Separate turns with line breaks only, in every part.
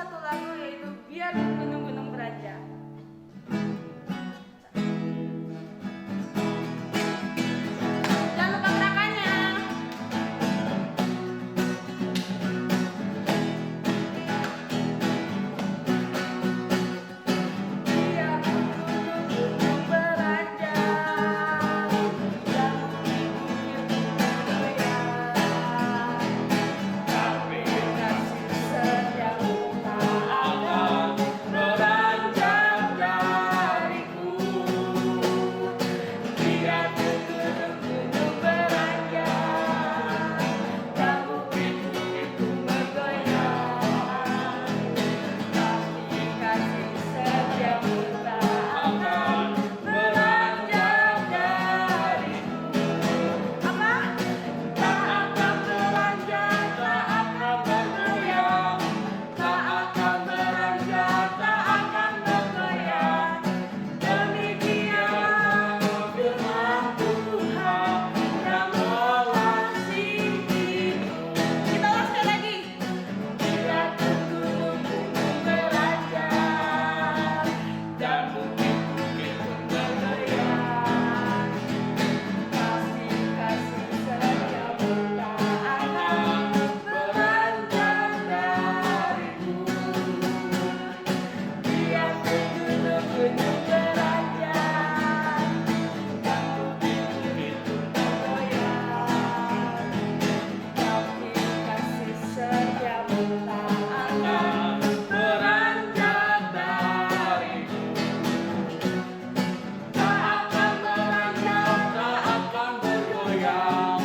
satu lagu yaitu Biar Gunung-Gunung Beranjak. Jangan lupa gerakannya. Biar gunung-gunung beranjak, yang bukit-bukit bergoyang, tapi kasih sayang tak akan beranjak dariku. Biar gunung-gunung beranjak, yang bukit-bukit bergoyang, tapi kasih setiamu tak akan beranjak dariku. Apa? Tak akan beranjak, tak akan bergoyang, tak akan beranjak, tak akan bergoyang. Demikianlah firman Tuhan yang mengasihimu. Kita ulang sekali lagi. Biar gunung-gunung beranjak, dan bukit-bukit pun bergoyang, kasih-kasih setiamu tak akan beranjak dariku. Biar gunung-gunung beranjak, dan bukit-bukit pun bergoyang, tapi kasih setiamu tak akan beranjak dariku. Tak akan beranjak, tak akan bergoyang,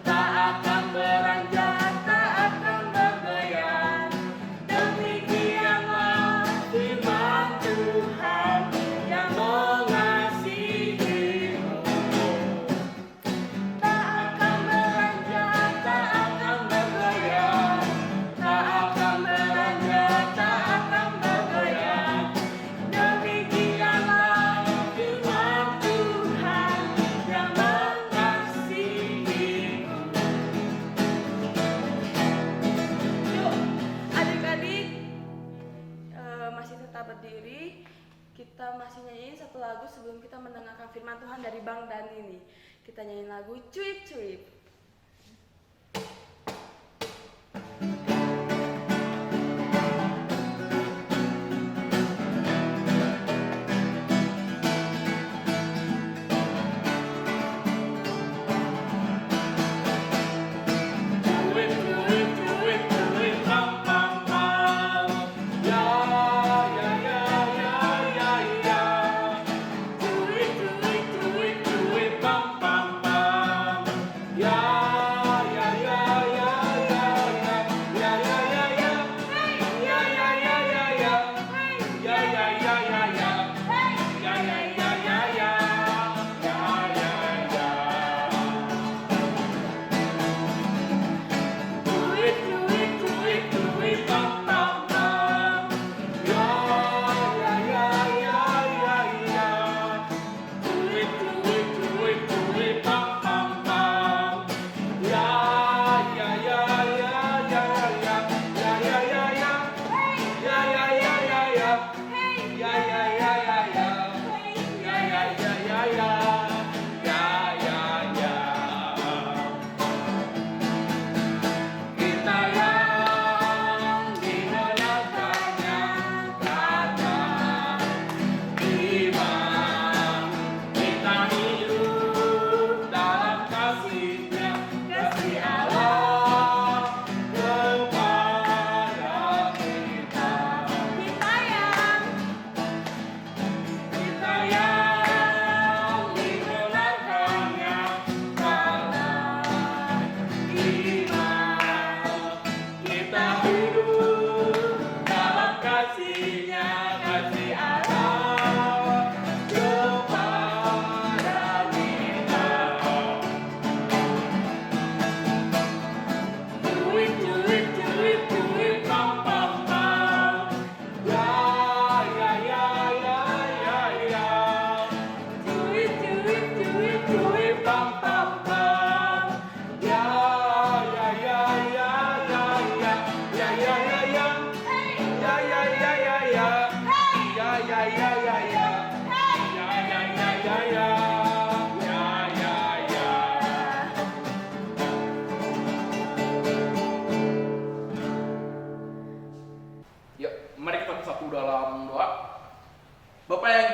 tak akan beranjak, tak akan bergoyang. Demikianlah firman Tuhan yang mengasihimu. Tak akan beranjak, tak akan bergoyang, tak akan beranjak, tak akan bergoyang. Demikianlah firman Tuhan yang mengasihimu. Yuk, adik-adik, masih tetap berdiri. Kita masih nyanyiin satu lagu sebelum kita mendengarkan firman Tuhan dari Bang Dani nih. Kita nyanyiin lagu Cuip Cuip. Cuip cuip cuip cuip pam pam pam. Ya ya ya ya ya ya. Cuip cuip cuip cuip pam pam pam. Ya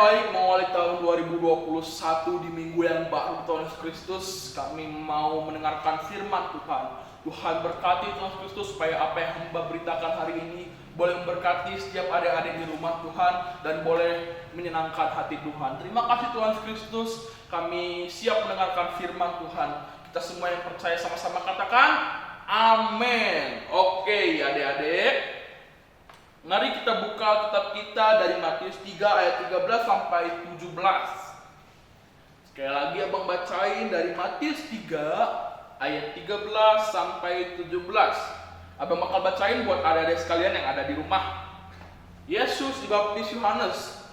baik, mengawali tahun 2021 di minggu yang baru Tuhan Yesus Kristus, kami mau mendengarkan firman Tuhan. Tuhan berkati Tuhan Yesus Kristus supaya apa yang hamba beritakan hari ini boleh memberkati setiap adik-adik di rumah Tuhan dan boleh menyenangkan hati Tuhan. Terima kasih Tuhan Yesus Kristus, kami siap mendengarkan firman Tuhan. Kita semua yang percaya sama-sama katakan amin. Oke adik-adik, mari kita buka kitab kita dari Matius 3 ayat 13 sampai 17. Sekali lagi abang bacain dari Matius 3 ayat 13 sampai 17. Abang bakal bacain buat adik-adik sekalian yang ada di rumah. Yesus dibaptis Yohanes.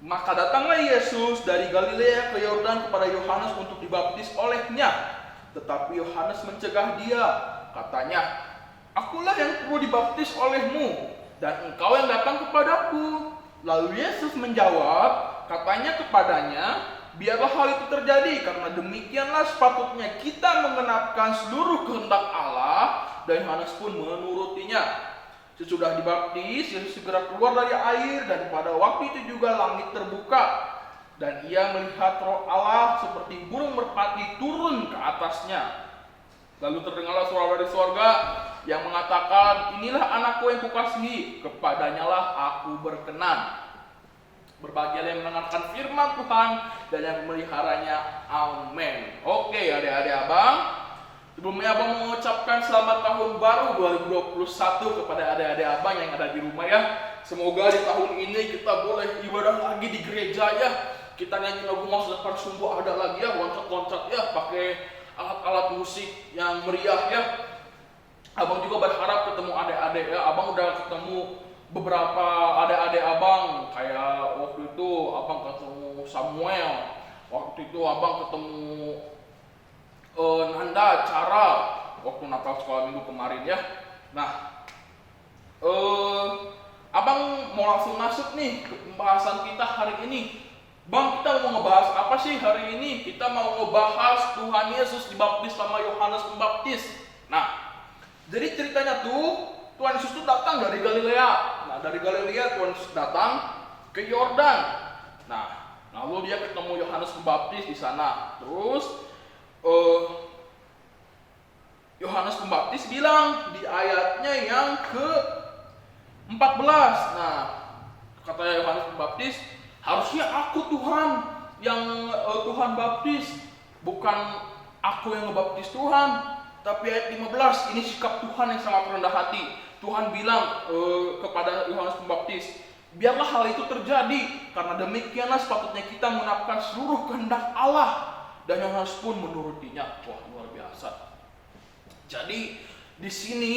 Maka datanglah Yesus dari Galilea ke Yordan kepada Yohanes untuk dibaptis olehnya. Tetapi Yohanes mencegah dia. Katanya, "Akulah yang perlu dibaptis olehmu, dan engkau yang datang kepadaku." Lalu Yesus menjawab, katanya kepadanya, "Biarlah hal itu terjadi, karena demikianlah sepatutnya kita menggenapkan seluruh kehendak Allah." Dan Yohanes pun menurutinya. Sesudah dibaptis, Yesus segera keluar dari air, dan pada waktu itu juga langit terbuka, dan ia melihat Roh Allah seperti burung merpati turun ke atasnya. Lalu terdengarlah suara dari sorga yang mengatakan, "Inilah anakku yang kukasihi, kepadanyalah aku berkenan." Berbahagialah yang mendengarkan firman Tuhan dan yang memeliharanya. Amin. Oke adik-adik abang, sebelumnya abang mengucapkan selamat tahun baru 2021 kepada adik-adik abang yang ada di rumah ya. Semoga di tahun ini kita boleh ibadah lagi di gereja ya. Kita nyanyi lagu Mas Depan Sungguh ada lagi ya, loncat-loncat ya, pakai alat-alat musik yang meriah ya. Abang juga berharap ketemu adik-adik ya. Abang udah ketemu beberapa adik-adik abang, kayak waktu itu abang ketemu Samuel, waktu itu abang ketemu Nanda Cara waktu Natal sekolah minggu kemarin ya. Nah, abang mau langsung masuk nih ke pembahasan kita hari ini. Bang, kita mau ngebahas apa sih hari ini? Kita mau ngebahas Tuhan Yesus dibaptis sama Yohanes Pembaptis. Nah, jadi ceritanya tuh Tuhan Yesus tuh datang dari Galilea. Nah, dari Galilea Tuhan Yesus datang ke Yordan. Nah, lalu dia ketemu Yohanes Pembaptis di sana. Terus Yohanes Pembaptis bilang di ayatnya yang ke-14. Nah, kata Yohanes Pembaptis, "Harusnya aku Tuhan yang Tuhan baptis, bukan aku yang ngebaptis Tuhan." Tapi ayat 15, ini sikap Tuhan yang sangat rendah hati. Tuhan bilang kepada Yohanes Pembaptis, "Biarlah hal itu terjadi, karena demikianlah sepatutnya kita menggenapkan seluruh kehendak Allah." Dan Yohanes pun menurutinya. Wah, luar biasa. Jadi di sini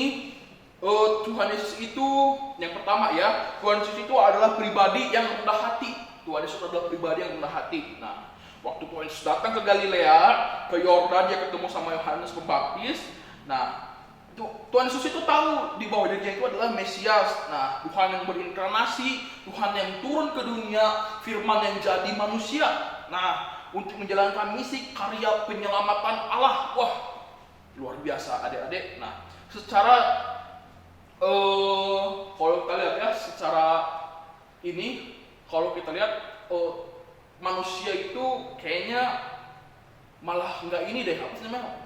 Tuhan Yesus itu yang pertama ya, Tuhan Yesus itu adalah pribadi yang rendah hati. Tuhan Yesus adalah pribadi yang rendah hati. Nah, waktu Tuhan Yesus datang ke Galilea, ke Yordan, dia ketemu sama Yohanes Pembaptis. Nah, Tuhan Yesus itu tahu di bawah dia itu adalah Mesias. Nah, Tuhan yang berinkarnasi, Tuhan yang turun ke dunia, firman yang jadi manusia. Nah, untuk menjalankan misi karya penyelamatan Allah. Wah, luar biasa adik-adik. Nah, secara kalau kita lihat ya, secara ini kalau kita lihat manusia itu kayaknya malah nggak ini deh, apa sih namanya,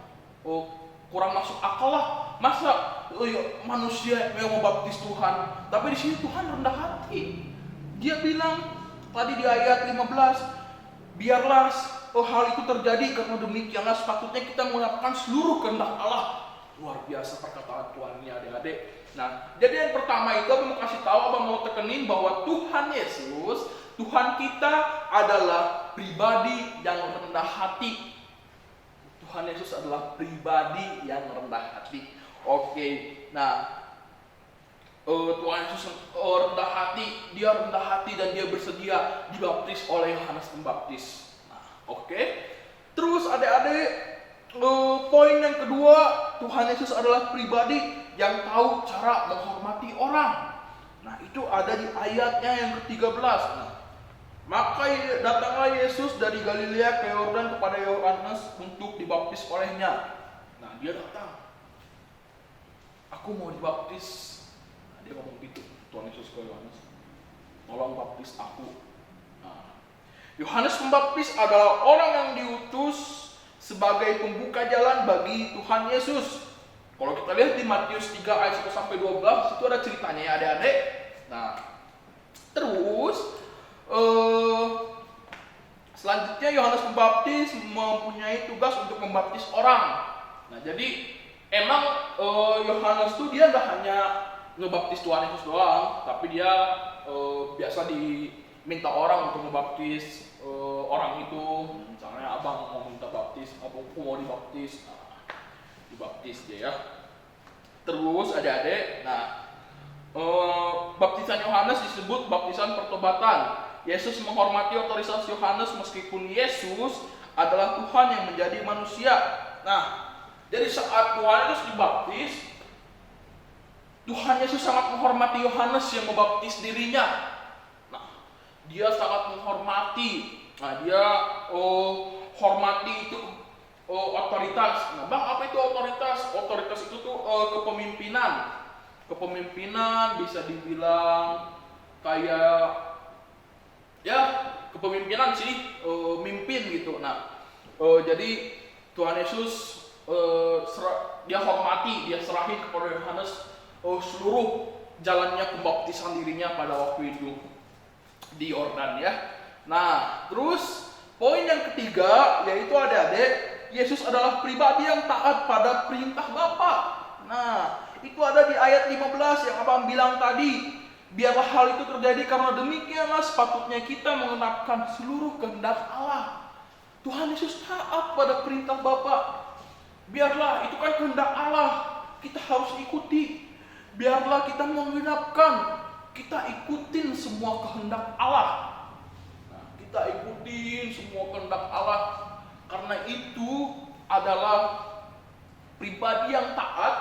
kurang masuk akal lah. Masa manusia yang mau baptis Tuhan? Tapi di sini Tuhan rendah hati. Dia bilang tadi di ayat 15, "Biarlah hal itu terjadi, karena demikianlah sepatutnya kita menggenapkan seluruh kehendak Allah." Luar biasa perkataan Tuhan ini adik-adik. Nah, jadi yang pertama itu abang mau kasih tahu, abang mau tekenin bahwa Tuhan Yesus, Tuhan kita adalah pribadi yang rendah hati. Tuhan Yesus adalah pribadi yang rendah hati. Oke, nah Tuhan Yesus rendah hati, dia rendah hati dan dia bersedia dibaptis oleh Yohanes Pembaptis. Nah, oke. Terus adik-adik, poin yang kedua, Tuhan Yesus adalah pribadi yang tahu cara menghormati orang. Nah, itu ada di ayatnya yang ke-13. Nah, maka datanglah Yesus dari Galilea ke Yordan kepada Yohanes untuk dibaptis olehnya. Nah, dia datang. "Aku mau dibaptis." Nah, dia ngomong gitu, Tuhan Yesus ke Yohanes, "Tolong baptis aku." Nah, Yohanes Pembaptis adalah orang yang diutus sebagai pembuka jalan bagi Tuhan Yesus. Kalau kita lihat di Matius 3 ayat 1 sampai 12 itu ada ceritanya ya adik-adik. Nah, terus selanjutnya Yohanes Pembaptis mempunyai tugas untuk membaptis orang. Nah, jadi emang Yohanes tuh dia nggak hanya ngebaptis Tuhan Yesus doang, tapi dia biasa diminta orang untuk ngebaptis orang itu. Misalnya abang mau minta baptis, abang mau dibaptis, nah, dibaptis dia ya. Terus adik-adik, nah baptisan Yohanes disebut baptisan pertobatan. Yesus menghormati otoritas Yohanes meskipun Yesus adalah Tuhan yang menjadi manusia. Nah, jadi saat Tuhan Yesus dibaptis, Tuhan Yesus sangat menghormati Yohanes yang membaptis dirinya. Nah, dia sangat menghormati. Nah, dia hormati itu otoritas. Nah, bang, apa itu otoritas? Otoritas itu tuh kepemimpinan. Kepemimpinan bisa dibilang kayak ya kepemimpinan sih, mimpin gitu. Nah, jadi Tuhan Yesus dia hormati, dia serahin kepada Yohanes seluruh jalannya pembaptisan dirinya pada waktu itu di Yordan ya. Nah, terus poin yang ketiga yaitu adik-adik, Yesus adalah pribadi yang taat pada perintah Bapa. Nah, itu ada di ayat 15 yang abang bilang tadi. Biarlah hal itu terjadi karena demikianlah sepatutnya kita mengenapkan seluruh kehendak Allah. Tuhan Yesus taat pada perintah Bapa. Biarlah itu kan kehendak Allah, kita harus ikuti. Biarlah kita menggenapkan, kita ikutin semua kehendak Allah. Nah, kita ikutin semua kehendak Allah karena itu adalah pribadi yang taat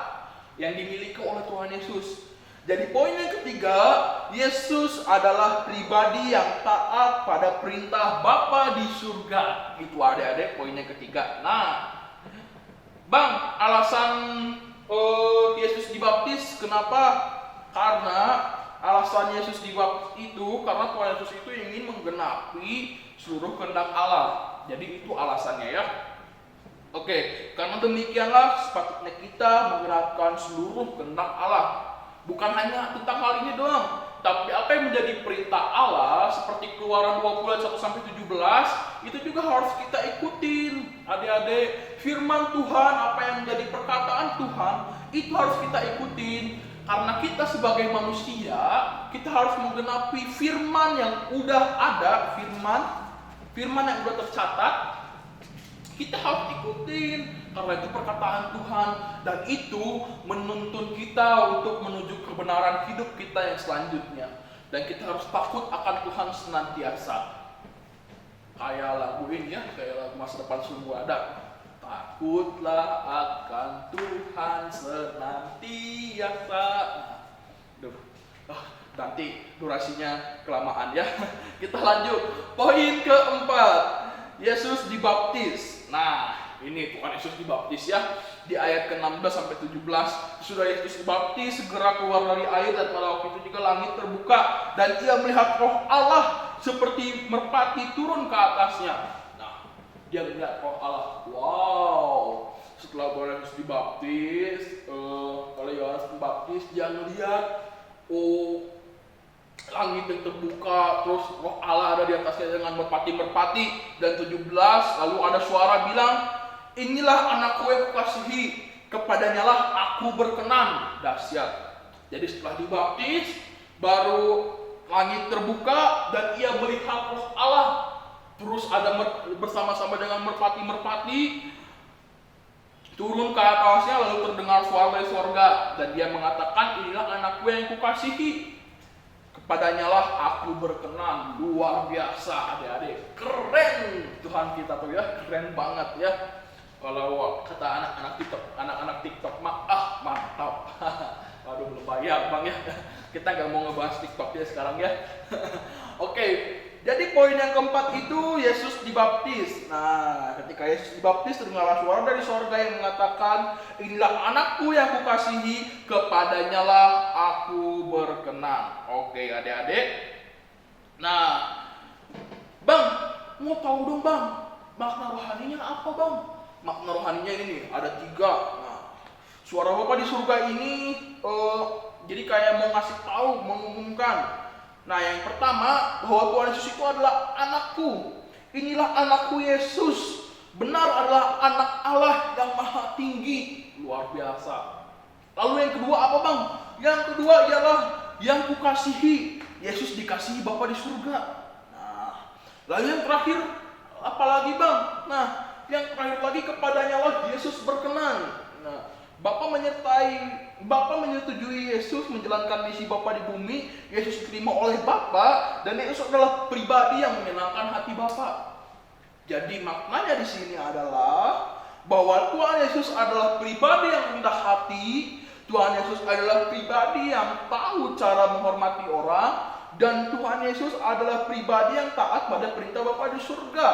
yang dimiliki oleh Tuhan Yesus. Jadi poin yang ketiga, Yesus adalah pribadi yang taat pada perintah Bapa di surga. Itu adik-adik poin yang ketiga. Nah, bang, alasan Yesus dibaptis kenapa? Karena alasan Yesus dibaptis itu karena Tuhan Yesus itu ingin menggenapi seluruh kehendak Allah. Jadi itu alasannya ya. Oke, karena demikianlah sepatutnya kita menggerakkan seluruh kehendak Allah. Bukan hanya tentang hal ini doang, tapi apa yang menjadi perintah Allah seperti Keluaran 20 ayat 1 sampai 17 itu juga harus kita ikutin. Adik-adik, firman Tuhan, apa yang menjadi perkataan Tuhan itu harus kita ikutin. Karena kita sebagai manusia, kita harus menggenapi firman yang udah ada, firman yang udah tercatat. Kita harus ikutin karena itu perkataan Tuhan dan itu menuntun kita untuk menuju kebenaran hidup kita yang selanjutnya. Dan kita harus takut akan Tuhan senantiasa. Kayak lagu ini ya, kayak lagu Masa Depan Sungguh Ada. Takutlah akan Tuhan senantiasa. Nanti durasinya kelamaan ya. Kita lanjut. Poin keempat, Yesus dibaptis. Nah, ini Tuhan Yesus dibaptis ya. Di ayat ke-16 sampai 17, sudah Yesus dibaptis, segera keluar dari air dan pada waktu itu juga langit terbuka dan ia melihat Roh Allah seperti merpati turun ke atasnya. Nah, dia melihat Roh Allah. Wow. Setelah Tuhan Yesus dibaptis oleh Yohanes Pembaptis, dia melihat langit yang terbuka, terus Roh Allah ada di atasnya dengan merpati-merpati. Dan 17, lalu ada suara bilang, inilah anakku yang kukasihi, kepadanya lah aku berkenan. Dahsyat. Jadi setelah dibaptis, baru langit terbuka dan ia melihat Roh Allah. Terus ada bersama-sama dengan merpati-merpati turun ke atasnya, lalu terdengar suara dari surga dan dia mengatakan, inilah anakku yang kukasihi, kepadanya lah aku berkenan. Luar biasa adik-adik, keren Tuhan kita tuh ya, keren banget ya. Kalau kata anak-anak TikTok mah mantap. Waduh, belum bayar bang ya. Kita nggak mau ngebahas TikTok ya sekarang ya. Oke, jadi poin yang keempat itu Yesus dibaptis. Nah, ketika Yesus dibaptis terdengarlah suara dari sorga yang mengatakan, inilah anakku yang kukasihi, kepadanya lah aku berkenan. Oke adik-adik. Nah, bang, mau tahu dong bang, makna rohaninya apa bang? Makna rohaninya ini nih, ada 3. Nah, suara Bapa di surga ini jadi kayak mau ngasih tahu, mengumumkan. Nah, yang pertama bahwa Tuhan Yesus itu adalah anakku. Inilah anakku Yesus. Benar adalah anak Allah yang maha tinggi. Luar biasa. Lalu yang kedua apa bang? Yang kedua ialah yang kukasihi. Yesus dikasihi Bapa di surga. Nah, lalu yang terakhir apalagi bang? Nah, yang terakhir lagi kepadanya lah Yesus berkenan. Nah, Bapa menyetujui Yesus menjalankan misi Bapa di bumi. Yesus diterima oleh Bapa dan Yesus adalah pribadi yang menyenangkan hati Bapa. Jadi maknanya di sini adalah bahwa Tuhan Yesus adalah pribadi yang rendah hati. Tuhan Yesus adalah pribadi yang tahu cara menghormati orang, dan Tuhan Yesus adalah pribadi yang taat pada perintah Bapa di surga.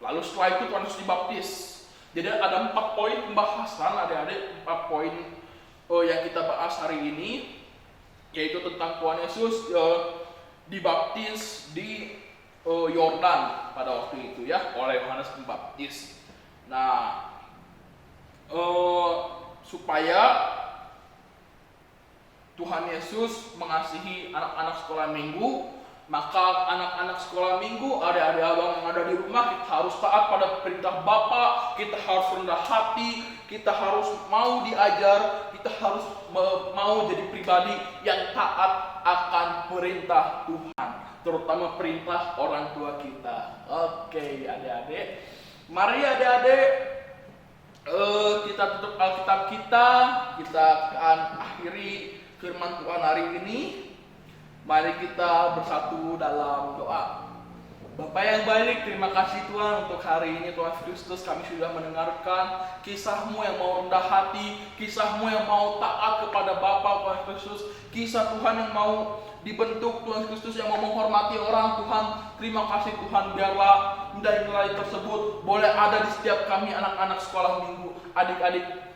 Lalu setelah itu Tuhan Yesus dibaptis. Jadi ada 4 poin pembahasan, adik-adik, 4 poin yang kita bahas hari ini, yaitu tentang Tuhan Yesus dibaptis di Yordan pada waktu itu ya, oleh Yohanes Pembaptis. Nah, supaya Tuhan Yesus mengasihi anak-anak sekolah minggu, maka anak-anak sekolah minggu, adik-adik abang yang ada di rumah, kita harus taat pada perintah Bapa, kita harus rendah hati, kita harus mau diajar, kita harus mau jadi pribadi yang taat akan perintah Tuhan, terutama perintah orang tua kita. Oke, adik-adik, mari adik-adik kita tutup Alkitab kita akan akhiri firman Tuhan hari ini. Mari kita bersatu dalam doa. Bapa yang baik, terima kasih Tuhan untuk hari ini Tuhan Kristus, kami sudah mendengarkan kisah-Mu yang mau rendah hati, kisah-Mu yang mau taat kepada Bapa Tuhan Kristus, kisah Tuhan yang mau dibentuk Tuhan Kristus, yang mau menghormati orang. Tuhan, terima kasih Tuhan, biarlah nilai-nilai tersebut boleh ada di setiap kami anak-anak sekolah minggu, adik-adik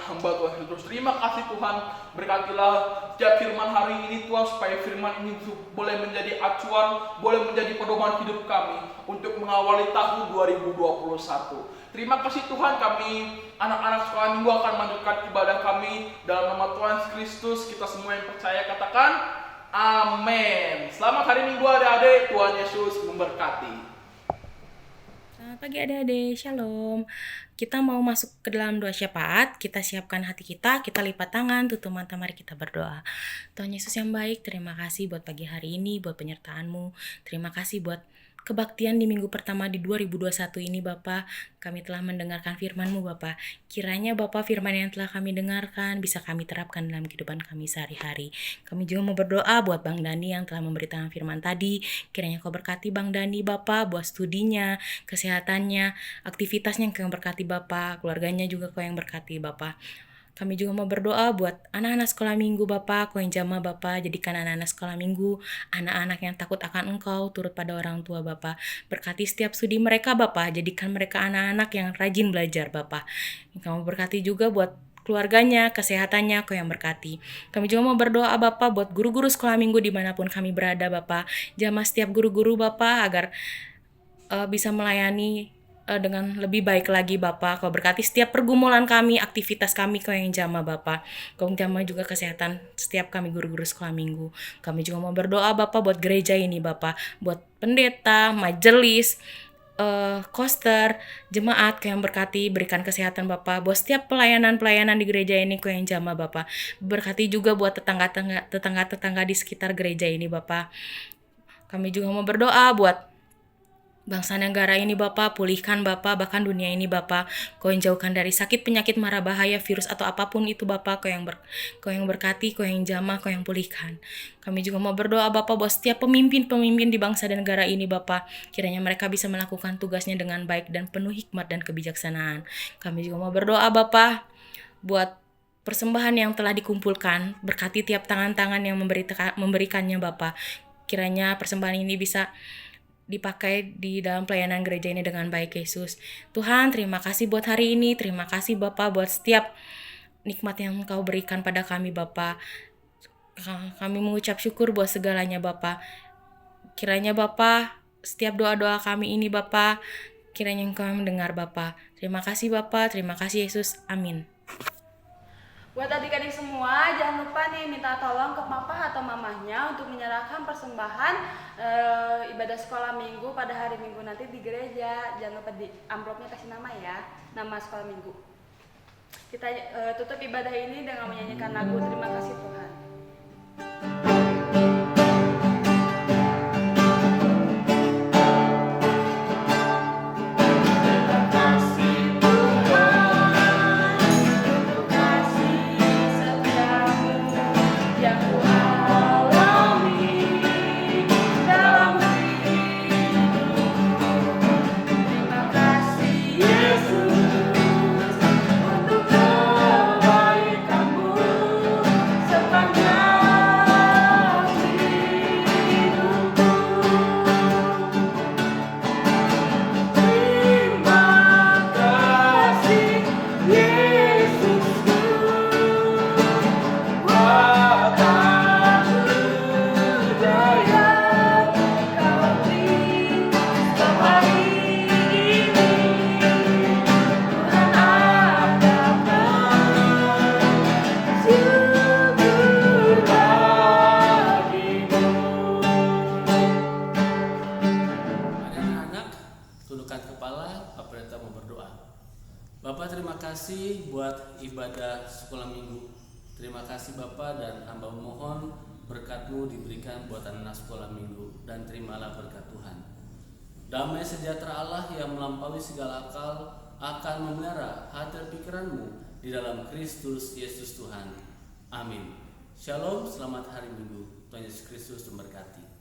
hamba Tuhan Kristus. Terima kasih Tuhan, berkatilah setiap firman hari ini Tuhan, supaya firman ini boleh menjadi acuan, boleh menjadi pedoman hidup kami untuk mengawali tahun 2021. Terima kasih Tuhan, kami anak-anak sekolah minggu akan melanjutkan ibadah kami dalam nama Tuhan Kristus. Kita semua yang percaya katakan amin. Selamat hari Minggu adik-adik, Tuhan Yesus memberkati.
Selamat pagi adik-adik, shalom. Kita mau masuk ke dalam doa syafaat. Kita siapkan hati kita lipat tangan, tutup mata, mari kita berdoa. Tuhan Yesus yang baik, terima kasih buat pagi hari ini, buat penyertaan-Mu. Terima kasih buat kebaktian di minggu pertama di 2021 ini Bapa. Kami telah mendengarkan firman-Mu Bapa. Kiranya Bapa, firman yang telah kami dengarkan bisa kami terapkan dalam kehidupan kami sehari-hari. Kami juga mau berdoa buat Bang Dani yang telah memberitakan firman tadi. Kiranya Kau berkati Bang Dani Bapa, buat studinya, kesehatannya, aktivitasnya Kau yang berkati Bapa, keluarganya juga Kau yang berkati Bapa. Kami juga mau berdoa buat anak-anak sekolah minggu Bapa, Kau yang jamah Bapa, jadikan anak-anak sekolah minggu anak-anak yang takut akan Engkau, turut pada orang tua Bapa. Berkati setiap studi mereka Bapa, jadikan mereka anak-anak yang rajin belajar Bapa. Kau berkati juga buat keluarganya, kesehatannya Kau yang berkati. Kami juga mau berdoa Bapa buat guru-guru sekolah minggu dimanapun kami berada Bapa. Jamah setiap guru-guru Bapa agar bisa melayani dengan lebih baik lagi Bapa. Kau berkati setiap pergumulan kami, aktivitas kami Kau yang jamah Bapa. Kau jamah juga kesehatan setiap kami guru-guru sekolah minggu. Kami juga mau berdoa Bapa buat gereja ini Bapa, buat pendeta, majelis, koster, jemaat Kau yang berkati, berikan kesehatan Bapa. Buat setiap pelayanan-pelayanan di gereja ini Kau yang jamah Bapa. Berkati juga buat tetangga-tetangga di sekitar gereja ini Bapa. Kami juga mau berdoa buat bangsa negara ini Bapa, pulihkan Bapa, bahkan dunia ini Bapa. Kau yang jauhkan dari sakit, penyakit, mara bahaya, virus atau apapun itu Bapa. Kau yang berkati, Kau yang jamah, Kau yang pulihkan. Kami juga mau berdoa Bapa buat setiap pemimpin-pemimpin di bangsa dan negara ini Bapa. Kiranya mereka bisa melakukan tugasnya dengan baik dan penuh hikmat dan kebijaksanaan. Kami juga mau berdoa Bapa buat persembahan yang telah dikumpulkan. Berkati tiap tangan-tangan yang memberikannya Bapa. Kiranya persembahan ini bisa dipakai di dalam pelayanan gereja ini dengan baik Yesus. Tuhan, terima kasih buat hari ini. Terima kasih Bapa buat setiap nikmat yang Kau berikan pada kami Bapa. Kami mengucap syukur buat segalanya Bapa. Kiranya Bapa setiap doa-doa kami ini Bapa. Kiranya Engkau mendengar Bapa. Terima kasih Bapa, terima kasih Yesus. Amin.
Buat adik-adik semua, jangan lupa nih minta tolong ke papa atau mamahnya untuk menyerahkan persembahan ibadah sekolah minggu pada hari Minggu nanti di gereja. Jangan lupa di amplopnya kasih nama ya, nama sekolah minggu. Kita tutup ibadah ini dengan menyanyikan lagu Terima Kasih Tuhan.
Bapak terima kasih buat ibadah sekolah minggu. Terima kasih Bapak, dan hamba mohon berkat-Mu diberikan buat anak sekolah minggu, dan terimalah berkat Tuhan. Damai sejahtera Allah yang melampaui segala akal akan memelihara hati dan pikiranmu di dalam Kristus Yesus Tuhan. Amin. Shalom, selamat hari Minggu. Tuhan Yesus Kristus memberkati.